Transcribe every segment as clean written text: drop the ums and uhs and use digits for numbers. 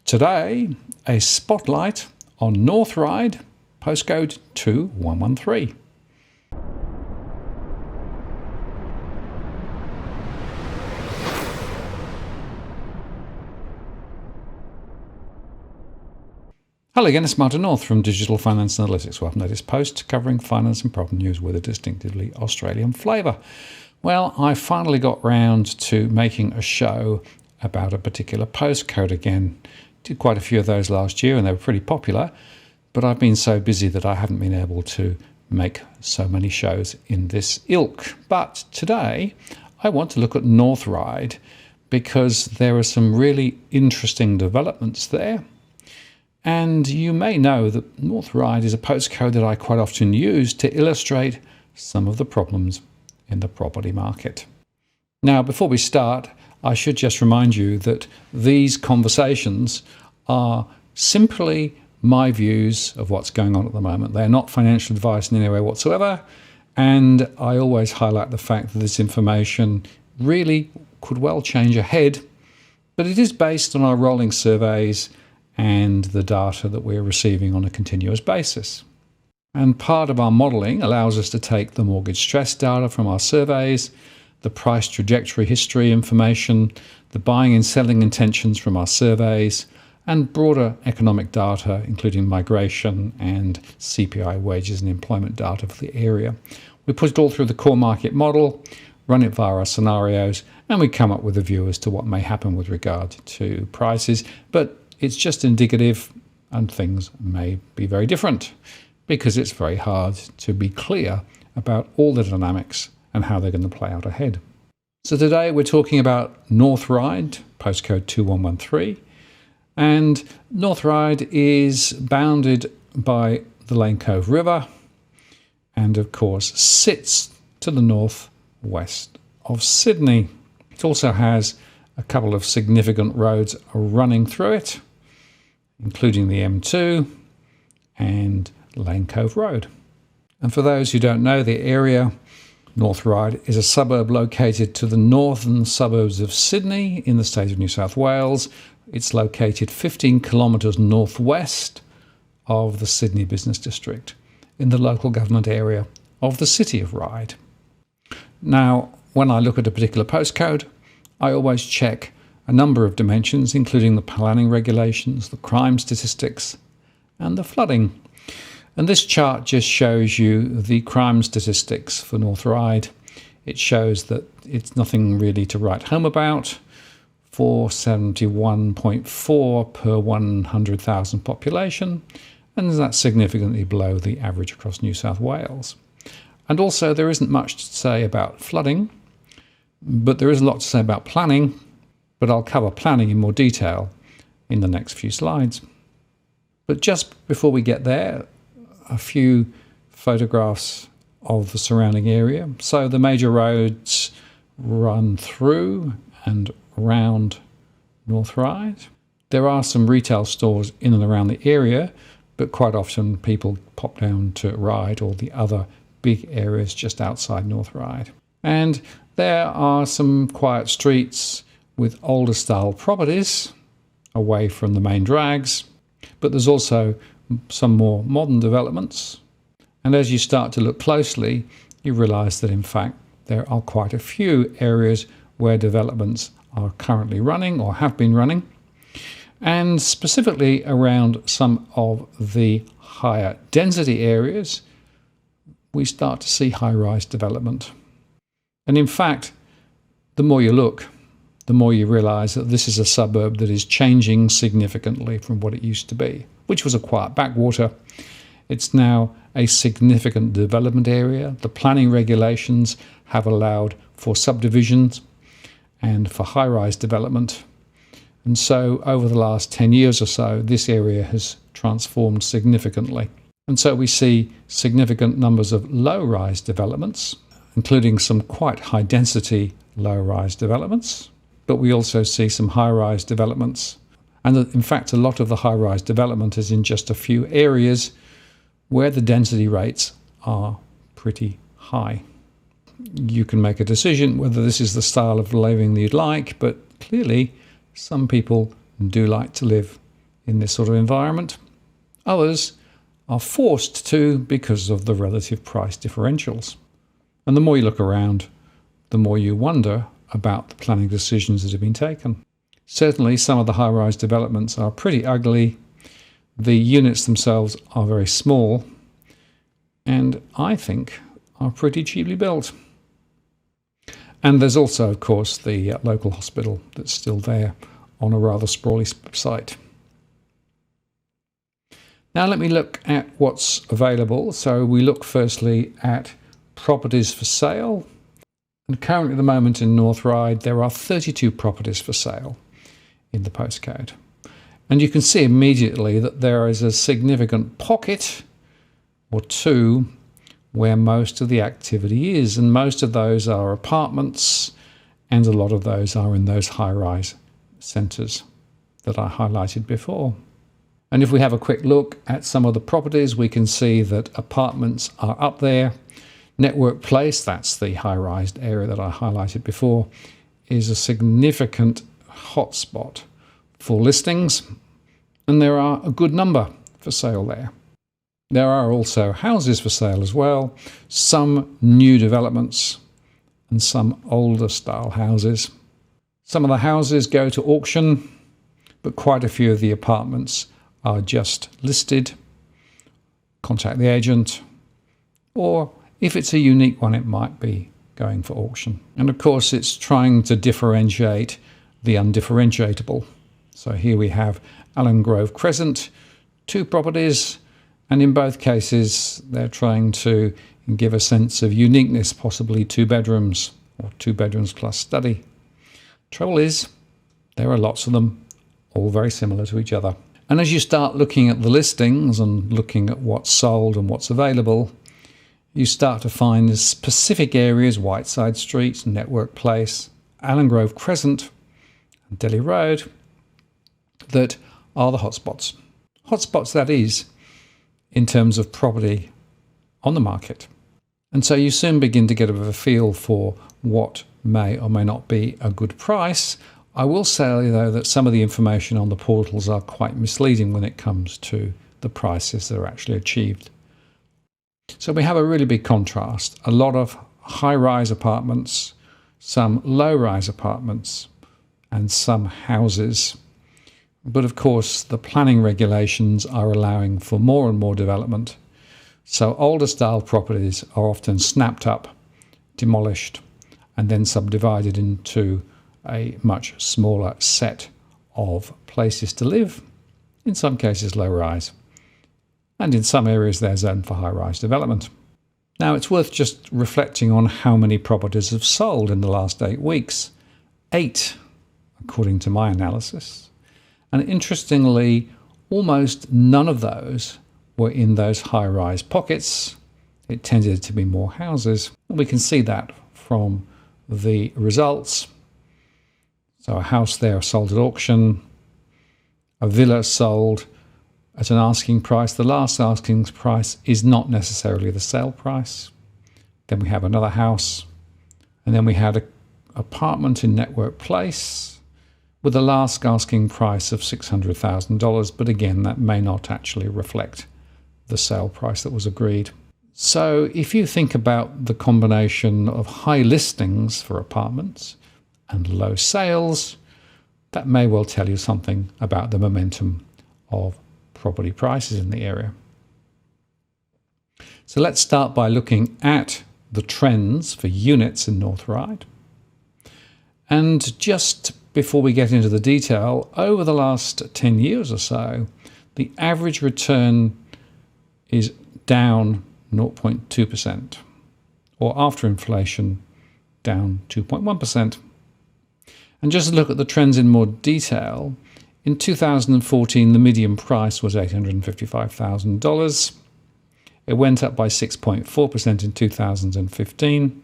Today, a spotlight on North Ryde, postcode 2113. Hello again, it's Martin North from Digital Finance Analytics. Welcome to this post covering finance and property news with a distinctively Australian flavour. Well, I finally got round to making a show about a particular postcode again. Did quite a few of those last year and they were pretty popular, but I've been so busy that I haven't been able to make so many shows in this ilk. But today I want to look at North Ryde because there are some really interesting developments there. And you may know that North Ryde is a postcode that I quite often use to illustrate some of the problems in the property market. Now, before we start, I should just remind you that these conversations are simply my views of what's going on at the moment. They're not financial advice in any way whatsoever. And I always highlight the fact that this information really could well change ahead, but it is based on our rolling surveys and the data that we're receiving on a continuous basis. And part of our modelling allows us to take the mortgage stress data from our surveys, the price trajectory history information, the buying and selling intentions from our surveys, and broader economic data, including migration and CPI wages and employment data for the area. We put it all through the core market model, run it via our scenarios, and we come up with a view as to what may happen with regard to prices. But it's just indicative, and things may be very different because it's very hard to be clear about all the dynamics and how they're going to play out ahead. So today we're talking about North Ryde, postcode 2113, and North Ryde is bounded by the Lane Cove River and of course sits to the northwest of Sydney. It also has a couple of significant roads running through it, including the M2 and Lane Cove Road. And for those who don't know the area, North Ryde is a suburb located to the northern suburbs of Sydney in the state of New South Wales. It's located 15 kilometres northwest of the Sydney Business District in the local government area of the city of Ryde. Now, when I look at a particular postcode, I always check a number of dimensions, including the planning regulations, the crime statistics, and the flooding. And this chart just shows you the crime statistics for North Ryde. It shows that it's nothing really to write home about. 471.4 per 100,000 population, and that's significantly below the average across New South Wales. And also there isn't much to say about flooding, but there is a lot to say about planning, but I'll cover planning in more detail in the next few slides. But just before we get there, a few photographs of the surrounding area. So the major roads run through and around North Ryde. There are some retail stores in and around the area, but quite often people pop down to Ryde or the other big areas just outside North Ryde. And there are some quiet streets with older style properties away from the main drags, but there's also some more modern developments. And as you start to look closely, you realise that in fact there are quite a few areas where developments are currently running or have been running, and specifically around some of the higher density areas we start to see high-rise development. And in fact, the more you look, the more you realise that this is a suburb that is changing significantly from what it used to be, which was a quiet backwater. It's now a significant development area. The planning regulations have allowed for subdivisions and for high-rise development. And so over the last 10 years or so, this area has transformed significantly. And so we see significant numbers of low-rise developments, including some quite high-density low-rise developments. But we also see some high-rise developments. And in fact, a lot of the high-rise development is in just a few areas where the density rates are pretty high. You can make a decision whether this is the style of living that you'd like, but clearly some people do like to live in this sort of environment. Others are forced to because of the relative price differentials. And the more you look around, the more you wonder about the planning decisions that have been taken. Certainly, some of the high-rise developments are pretty ugly. The units themselves are very small, and I think are pretty cheaply built. And there's also, of course, the local hospital that's still there on a rather sprawly site. Now let me look at what's available. So we look firstly at properties for sale. And currently at the moment in North Ryde, there are 32 properties for sale in the postcode. And you can see immediately that there is a significant pocket or two where most of the activity is. And most of those are apartments, and a lot of those are in those high-rise centres that I highlighted before. And if we have a quick look at some of the properties, we can see that apartments are up there. Network Place, that's the high-rise area that I highlighted before, is a significant hotspot for listings, and there are a good number for sale there. There are also houses for sale as well, some new developments and some older style houses. Some of the houses go to auction, but quite a few of the apartments are just listed. Contact the agent, or if it's a unique one, it might be going for auction. And of course, it's trying to differentiate the undifferentiatable. So here we have Allen Grove Crescent, 2 properties, and in both cases, they're trying to give a sense of uniqueness, possibly 2 bedrooms or 2 bedrooms plus study. Trouble is, there are lots of them, all very similar to each other. And as you start looking at the listings and looking at what's sold and what's available, you start to find specific areas, Whiteside Street, Network Place, Allen Grove Crescent, and Delhi Road, that are the hotspots. Hotspots, that is, in terms of property on the market. And so you soon begin to get a bit of a feel for what may or may not be a good price. I will say, though, that some of the information on the portals are quite misleading when it comes to the prices that are actually achieved. So we have a really big contrast. A lot of high-rise apartments, some low-rise apartments, and some houses. But of course, the planning regulations are allowing for more and more development. So older style properties are often snapped up, demolished, and then subdivided into a much smaller set of places to live, in some cases low-rise. And in some areas they're zoned for high-rise development. Now it's worth just reflecting on how many properties have sold in the last 8 weeks. 8, according to my analysis. And interestingly, almost none of those were in those high-rise pockets. It tended to be more houses. And we can see that from the results. So a house there sold at auction, a villa sold at an asking price. The last asking price is not necessarily the sale price. Then we have another house, and then we had an apartment in Network Place with the last asking price of $600,000, but again, that may not actually reflect the sale price that was agreed. So if you think about the combination of high listings for apartments and low sales, that may well tell you something about the momentum of property prices in the area. So let's start by looking at the trends for units in North Ryde. And just before we get into the detail, over the last 10 years or so, the average return is down 0.2%, or after inflation, down 2.1%. And just look at the trends in more detail. In 2014, the median price was $855,000. It went up by 6.4% in 2015.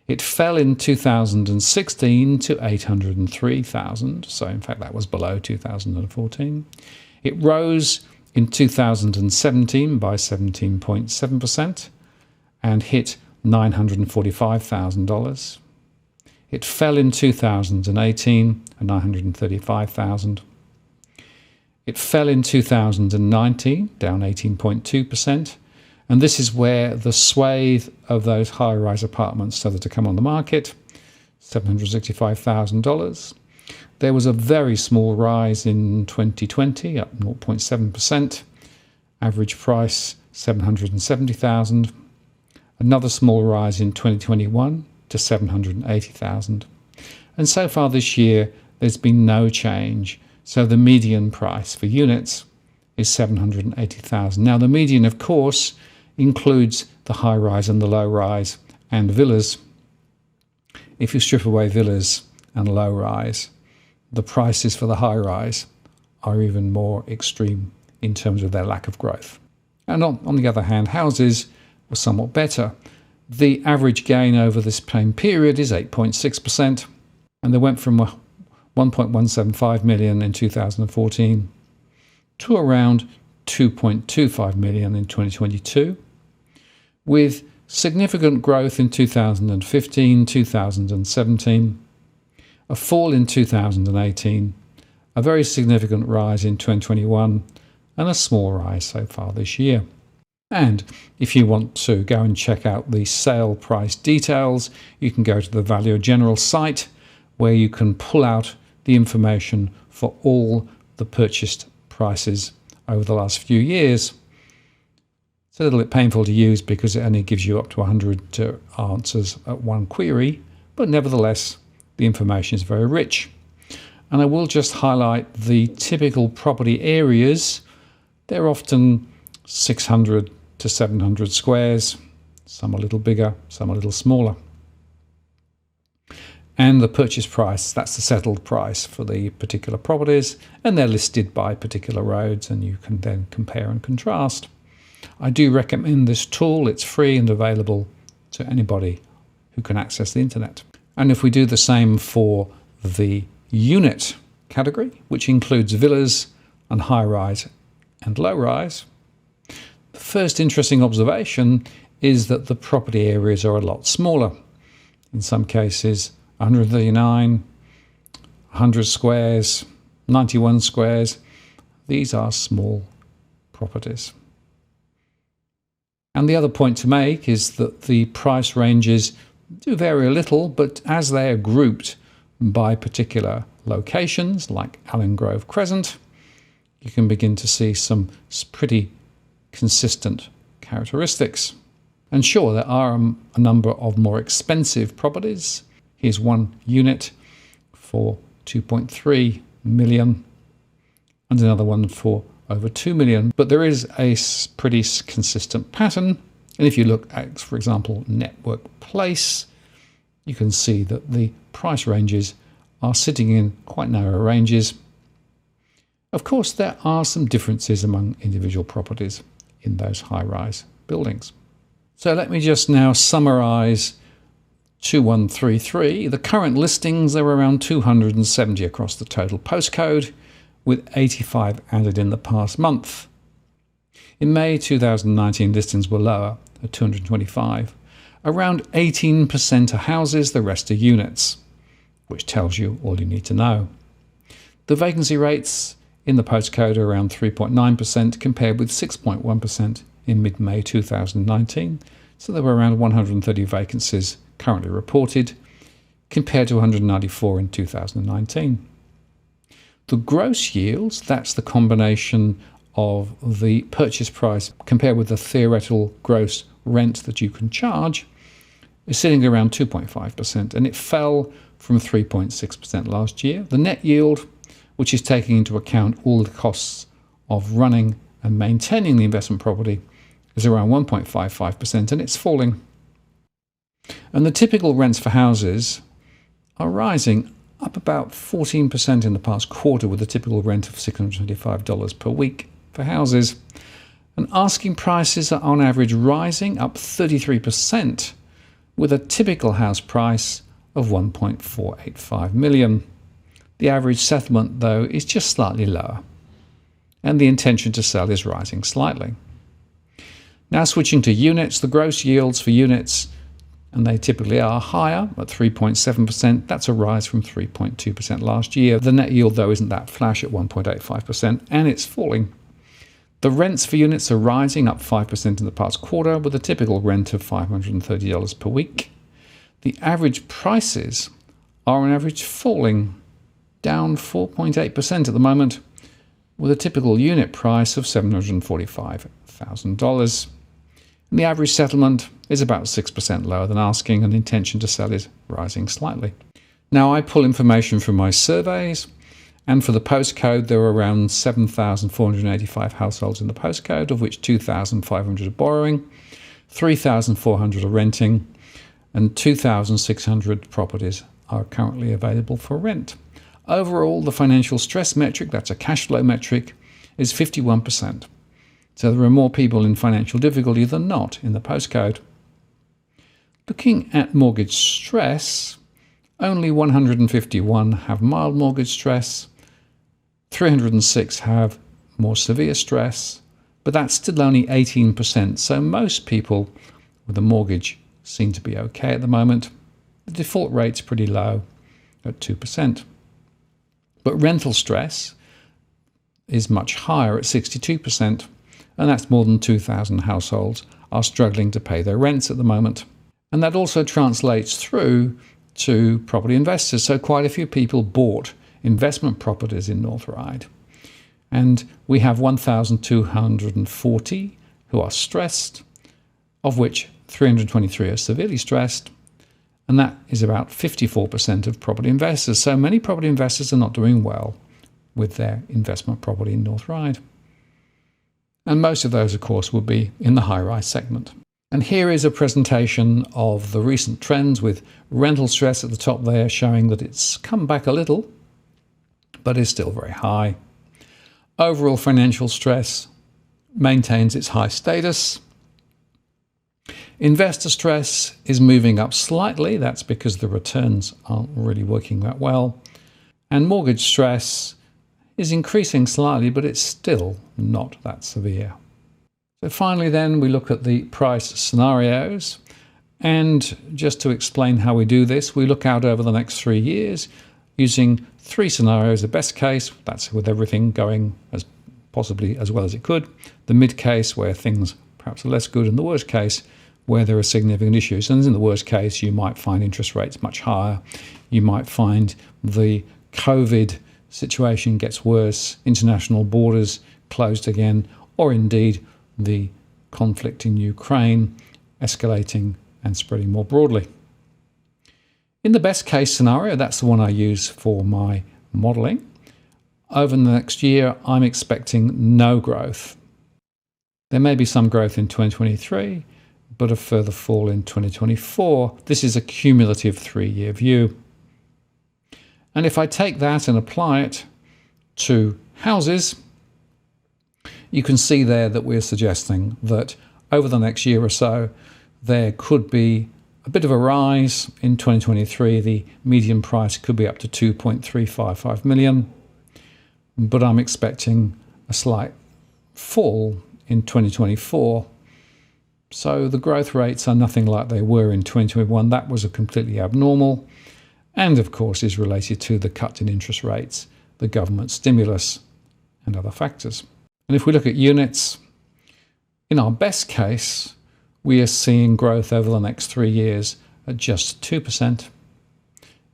It fell in 2016 to $803,000. So in fact, that was below 2014. It rose in 2017 by 17.7% and hit $945,000. It fell in 2018 at $935,000. It fell in 2019, down 18.2%. And this is where the swathe of those high-rise apartments started to come on the market, $765,000. There was a very small rise in 2020, up 0.7%. Average price, $770,000. Another small rise in 2021 to $780,000. And so far this year, there's been no change. So the median price for units is $780,000. Now, the median, of course, includes the high rise and the low rise and villas. If you strip away villas and low rise, the prices for the high rise are even more extreme in terms of their lack of growth. And on the other hand, houses were somewhat better. The average gain over this same period is 8.6%, and they went from 1.175 million in 2014 to around 2.25 million in 2022, with significant growth in 2015, 2017, a fall in 2018, a very significant rise in 2021, and a small rise so far this year. And if you want to go and check out the sale price details, you can go to the Value General site, where you can pull out the information for all the purchased prices over the last few years. It's a little bit painful to use because it only gives you up to 100 answers at one query, but nevertheless, the information is very rich. And I will just highlight the typical property areas. They're often 600 to 700 squares, some a little bigger, some a little smaller. And the purchase price, that's the settled price for the particular properties, and they're listed by particular roads, and you can then compare and contrast. I do recommend this tool. It's free and available to anybody who can access the internet. And if we do the same for the unit category, which includes villas and high-rise and low-rise, the first interesting observation is that the property areas are a lot smaller. In some cases, 139, 100 squares, 91 squares. These are small properties. And the other point to make is that the price ranges do vary a little, but as they are grouped by particular locations, like Allen Grove Crescent, you can begin to see some pretty consistent characteristics. And sure, there are a number of more expensive properties. Here's one unit for 2.3 million and another one for over 2 million. But there is a pretty consistent pattern. And if you look at, for example, Network Place, you can see that the price ranges are sitting in quite narrow ranges. Of course, there are some differences among individual properties in those high-rise buildings. So let me just now summarize 2133. The current listings are around 270 across the total postcode, with 85 added in the past month. In May 2019, listings were lower at 225. Around 18% are houses, the rest are units, which tells you all you need to know. The vacancy rates in the postcode are around 3.9% compared with 6.1% in mid-May 2019. So there were around 130 vacancies currently reported compared to 194 in 2019. The gross yields, that's the combination of the purchase price compared with the theoretical gross rent that you can charge, is sitting around 2.5%, and it fell from 3.6% last year. The net yield, which is taking into account all the costs of running and maintaining the investment property, is around 1.55%, and it's falling. And the typical rents for houses are rising, up about 14% in the past quarter, with a typical rent of $625 per week for houses. And asking prices are on average rising, up 33%, with a typical house price of $1.485 million. The average settlement, though, is just slightly lower, and the intention to sell is rising slightly. Now switching to units, the gross yields for units and they typically are higher at 3.7%. That's a rise from 3.2% last year. The net yield, though, isn't that flash at 1.85%, and it's falling. The rents for units are rising, up 5% in the past quarter, with a typical rent of $530 per week. The average prices are on average falling, down 4.8% at the moment, with a typical unit price of $745,000. And the average settlement is about 6% lower than asking, and the intention to sell is rising slightly. Now, I pull information from my surveys, and for the postcode, there are around 7,485 households in the postcode, of which 2,500 are borrowing, 3,400 are renting, and 2,600 properties are currently available for rent. Overall, the financial stress metric, that's a cash flow metric, is 51%. So there are more people in financial difficulty than not in the postcode. Looking at mortgage stress, only 151 have mild mortgage stress, 306 have more severe stress, but that's still only 18%. So most people with a mortgage seem to be okay at the moment. The default rate's pretty low at 2%. But rental stress is much higher at 62%, and that's more than 2,000 households are struggling to pay their rents at the moment. And that also translates through to property investors. So quite a few people bought investment properties in North Ryde. And we have 1,240 who are stressed, of which 323 are severely stressed, and that is about 54% of property investors. So many property investors are not doing well with their investment property in North Ryde. And most of those, of course, would be in the high-rise segment. And here is a presentation of the recent trends with rental stress at the top there, showing that it's come back a little, but is still very high. Overall financial stress maintains its high status. Investor stress is moving up slightly. That's because the returns aren't really working that well. And mortgage stress is increasing slightly, but it's still not that severe. So finally then, we look at the price scenarios. And just to explain how we do this, we look out over the next 3 years using 3 scenarios. The best case, that's with everything going as possibly as well as it could. The mid case, where things perhaps are less good, and the worst case, where there are significant issues. And in the worst case, you might find interest rates much higher. You might find the COVID situation gets worse, international borders closed again, or indeed the conflict in Ukraine escalating and spreading more broadly. In the best case scenario, that's the one I use for my modelling, over the next year, I'm expecting no growth. There may be some growth in 2023, but a further fall in 2024. This is a cumulative 3-year view. And if I take that and apply it to houses, you can see there that we're suggesting that over the next year or so, there could be a bit of a rise in 2023. The median price could be up to 2.355 million, but I'm expecting a slight fall in 2024. So the growth rates are nothing like they were in 2021. That was a completely abnormal, and of course is related to the cut in interest rates, the government stimulus, and other factors. And if we look at units, in our best case, we are seeing growth over the next 3 years at just 2%.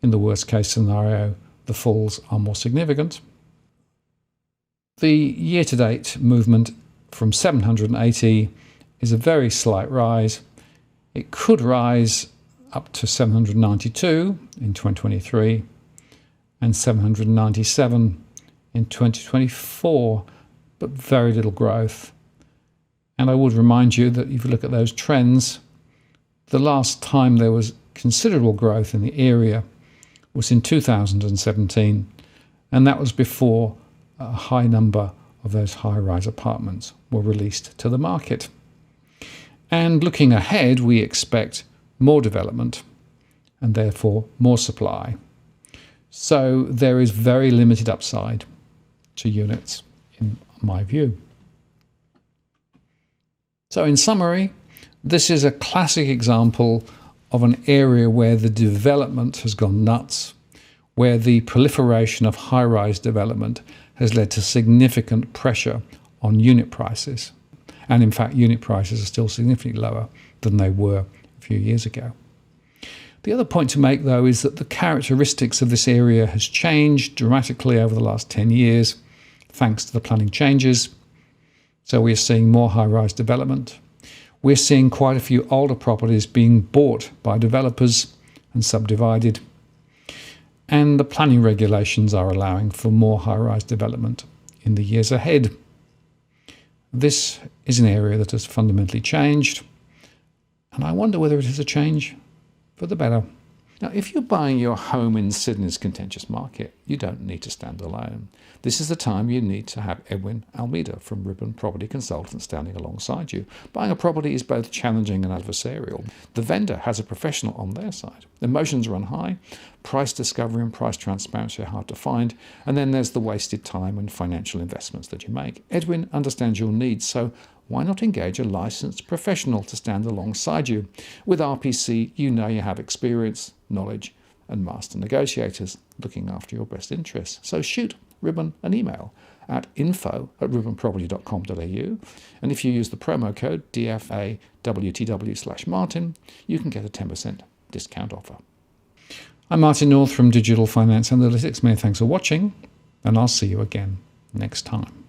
In the worst case scenario, the falls are more significant. The year-to-date movement from 780 is a very slight rise. It could rise up to 792 in 2023 and 797 in 2024, but very little growth. And I would remind you that if you look at those trends, the last time there was considerable growth in the area was in 2017, and that was before a high number of those high-rise apartments were released to the market. And looking ahead, we expect more development and therefore more supply. So there is very limited upside to units, in my view. So in summary, this is a classic example of an area where the development has gone nuts, where the proliferation of high-rise development has led to significant pressure on unit prices. And in fact, unit prices are still significantly lower than they were a few years ago. The other point to make, though, is that the characteristics of this area has changed dramatically over the last 10 years, thanks to the planning changes. So we're seeing more high-rise development. We're seeing quite a few older properties being bought by developers and subdivided. And the planning regulations are allowing for more high-rise development in the years ahead. This is an area that has fundamentally changed, and I wonder whether it is a change for the better. Now, if you're buying your home in Sydney's contentious market, you don't need to stand alone. This is the time you need to have Edwin Almeida from Ribbon Property Consultants standing alongside you. Buying a property is both challenging and adversarial. The vendor has a professional on their side. Emotions run high, price discovery and price transparency are hard to find, and then there's the wasted time and financial investments that you make. Edwin understands your needs, so why not engage a licensed professional to stand alongside you? With RPC, you know you have experience, knowledge, and master negotiators looking after your best interests. So shoot Ribbon an email at info@ribbonproperty.com.au, and if you use the promo code DFAWTW/Martin, you can get a 10% discount offer. I'm Martin North from Digital Finance Analytics. Many thanks for watching, and I'll see you again next time.